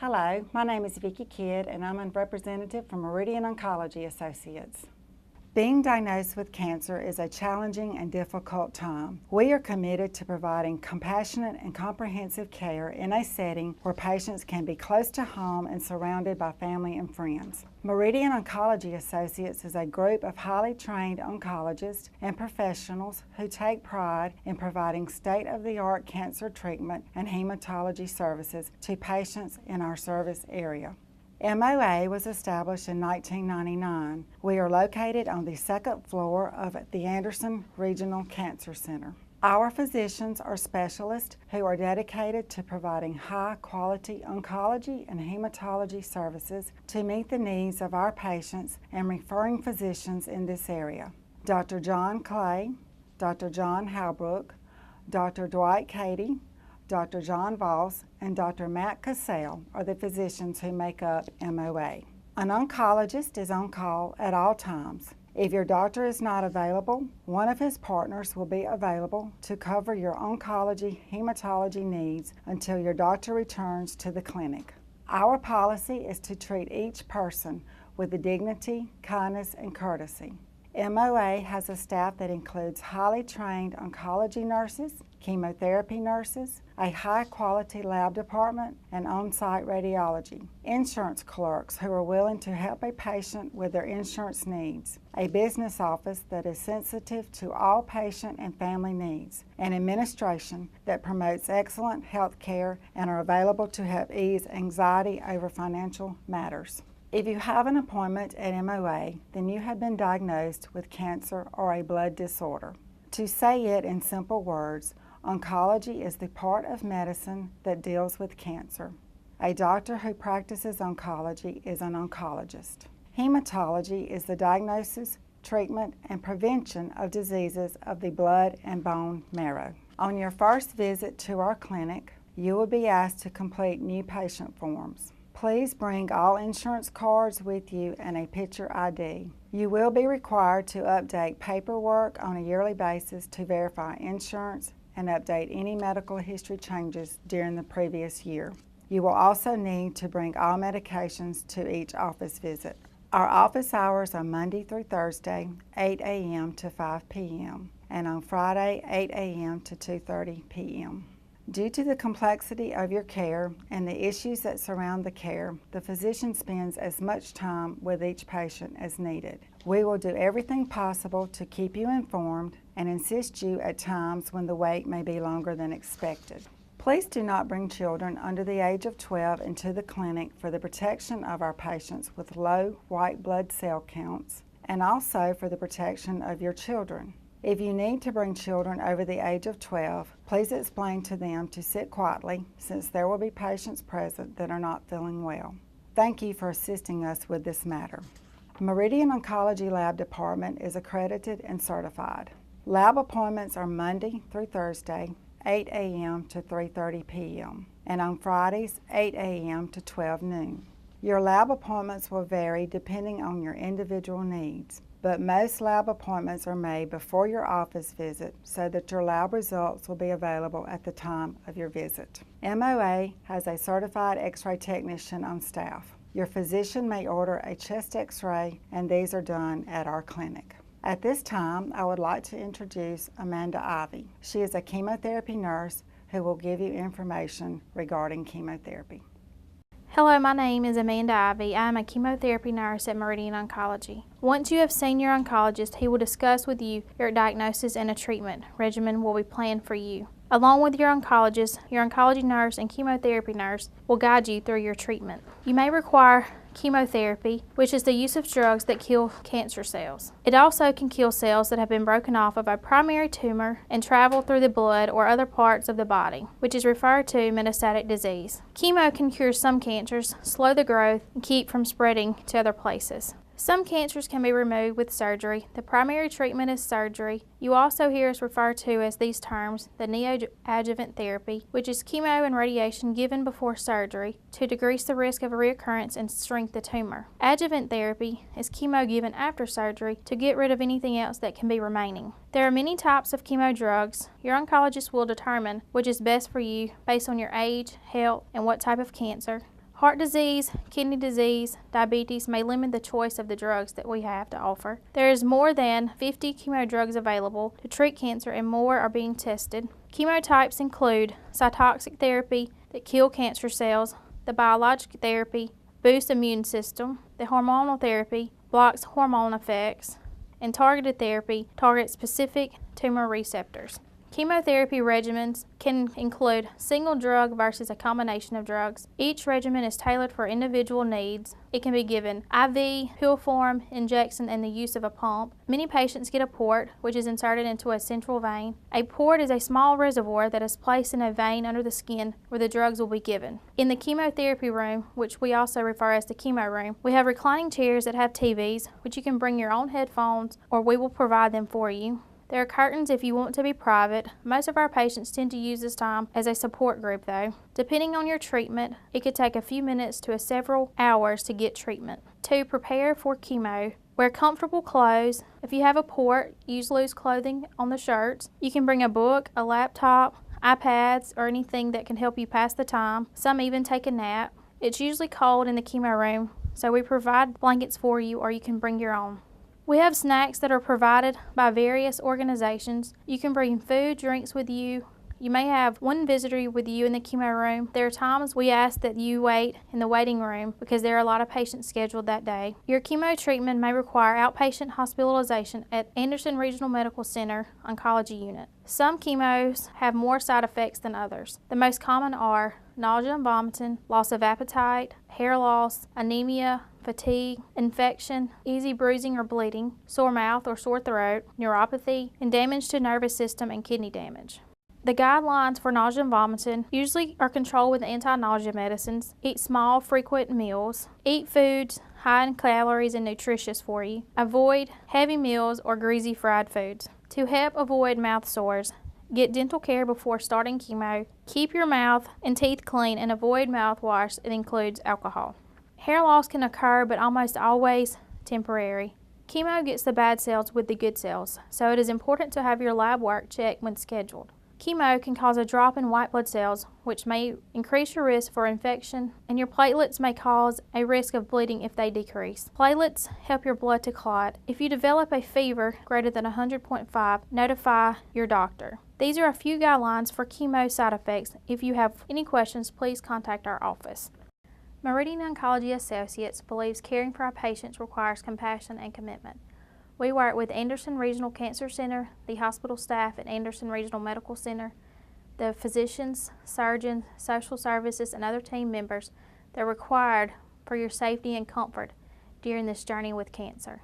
Hello, my name is Vicky and I'm a representative from Meridian Oncology Associates. Being diagnosed with cancer is a challenging and difficult time. We are committed to providing compassionate and comprehensive care in a setting where patients can be close to home and surrounded by family and friends. Meridian Oncology Associates is a group of highly trained oncologists and professionals who take pride in providing state-of-the-art cancer treatment and hematology services to patients in our service area. MOA was established in 1999. We are located on the second floor of the Anderson Regional Cancer Center. Our physicians are specialists who are dedicated to providing high-quality oncology and hematology services to meet the needs of our patients and referring physicians in this area. Dr. John Clay, Dr. John Halbrook, Dr. Dwight Cady, Dr. John Voss, and Dr. Matt Cassell are the physicians who make up MOA. An oncologist is on call at all times. If your doctor is not available, one of his partners will be available to cover your oncology hematology needs until your doctor returns to the clinic. Our policy is to treat each person with the dignity, kindness, and courtesy. MOA has a staff that includes highly trained oncology nurses, chemotherapy nurses, a high-quality lab department, and on-site radiology, insurance clerks who are willing to help a patient with their insurance needs, a business office that is sensitive to all patient and family needs, and administration that promotes excellent health care and are available to help ease anxiety over financial matters. If you have an appointment at MOA, then you have been diagnosed with cancer or a blood disorder. To say it in simple words, oncology is the part of medicine that deals with cancer. A doctor who practices oncology is an oncologist. Hematology is the diagnosis, treatment, and prevention of diseases of the blood and bone marrow. On your first visit to our clinic, you will be asked to complete new patient forms. Please bring all insurance cards with you and a picture ID. You will be required to update paperwork on a yearly basis to verify insurance and update any medical history changes during the previous year. You will also need to bring all medications to each office visit. Our office hours are Monday through Thursday, 8 a.m. to 5 p.m., and on Friday, 8 a.m. to 2:30 p.m. Due to the complexity of your care and the issues that surround the care, the physician spends as much time with each patient as needed. We will do everything possible to keep you informed and assist you at times when the wait may be longer than expected. Please do not bring children under the age of 12 into the clinic for the protection of our patients with low white blood cell counts and also for the protection of your children. If you need to bring children over the age of 12, please explain to them to sit quietly since there will be patients present that are not feeling well. Thank you for assisting us with this matter. Meridian Oncology Lab Department is accredited and certified. Lab appointments are Monday through Thursday, 8 a.m. to 3:30 p.m., and on Fridays, 8 a.m. to 12 noon. Your lab appointments will vary depending on your individual needs, but most lab appointments are made before your office visit so that your lab results will be available at the time of your visit. MOA has a certified X-ray technician on staff. Your physician may order a chest X-ray, and these are done at our clinic. At this time, I would like to introduce Amanda Ivy. She is a chemotherapy nurse who will give you information regarding chemotherapy. Hello, my name is Amanda Ivy. I am a chemotherapy nurse at Meridian Oncology. Once you have seen your oncologist, he will discuss with you your diagnosis and a treatment regimen will be planned for you. Along with your oncologist, your oncology nurse and chemotherapy nurse will guide you through your treatment. You may require chemotherapy, which is the use of drugs that kill cancer cells. It also can kill cells that have been broken off of a primary tumor and travel through the blood or other parts of the body, which is referred to metastatic disease. Chemo can cure some cancers, slow the growth, and keep from spreading to other places. Some cancers can be removed with surgery. The primary treatment is surgery. You also hear us refer to as these terms the neoadjuvant therapy, which is chemo and radiation given before surgery to decrease the risk of a reoccurrence and shrink the tumor. Adjuvant therapy is chemo given after surgery to get rid of anything else that can be remaining. There are many types of chemo drugs. Your oncologist will determine which is best for you based on your age, health, and what type of cancer. Heart disease, kidney disease, diabetes may limit the choice of the drugs that we have to offer. There is more than 50 chemo drugs available to treat cancer and more are being tested. Chemotypes include cytotoxic therapy that kill cancer cells, the biologic therapy boosts immune system, the hormonal therapy blocks hormone effects, and targeted therapy targets specific tumor receptors. Chemotherapy regimens can include single drug versus a combination of drugs. Each regimen is tailored for individual needs. It can be given IV, pill form, injection, and the use of a pump. Many patients get a port, which is inserted into a central vein. A port is a small reservoir that is placed in a vein under the skin where the drugs will be given. In the chemotherapy room, which we also refer as the chemo room, we have reclining chairs that have TVs, which you can bring your own headphones or we will provide them for you. There are curtains if you want to be private. Most of our patients tend to use this time as a support group though. Depending on your treatment, it could take a few minutes to several hours to get treatment. To prepare for chemo, wear comfortable clothes. If you have a port, use loose clothing on the shirts. You can bring a book, a laptop, iPads, or anything that can help you pass the time. Some even take a nap. It's usually cold in the chemo room, so we provide blankets for you or you can bring your own. We have snacks that are provided by various organizations. You can bring food, drinks with you. You may have one visitor with you in the chemo room. There are times we ask that you wait in the waiting room because there are a lot of patients scheduled that day. Your chemo treatment may require outpatient hospitalization at Anderson Regional Medical Center Oncology Unit. Some chemos have more side effects than others. The most common are nausea and vomiting, loss of appetite, hair loss, anemia, fatigue, infection, easy bruising or bleeding, sore mouth or sore throat, neuropathy, and damage to nervous system and kidney damage. The guidelines for nausea and vomiting usually are controlled with anti-nausea medicines. Eat small, frequent meals. Eat foods high in calories and nutritious for you. Avoid heavy meals or greasy fried foods. To help avoid mouth sores, get dental care before starting chemo. Keep your mouth and teeth clean and avoid mouthwash that includes alcohol. Hair loss can occur, but almost always temporary. Chemo gets the bad cells with the good cells, so it is important to have your lab work checked when scheduled. Chemo can cause a drop in white blood cells, which may increase your risk for infection, and your platelets may cause a risk of bleeding if they decrease. Platelets help your blood to clot. If you develop a fever greater than 100.5, notify your doctor. These are a few guidelines for chemo side effects. If you have any questions, please contact our office. Meridian Oncology Associates believes caring for our patients requires compassion and commitment. We work with Anderson Regional Cancer Center, the hospital staff at Anderson Regional Medical Center, the physicians, surgeons, social services, and other team members that are required for your safety and comfort during this journey with cancer.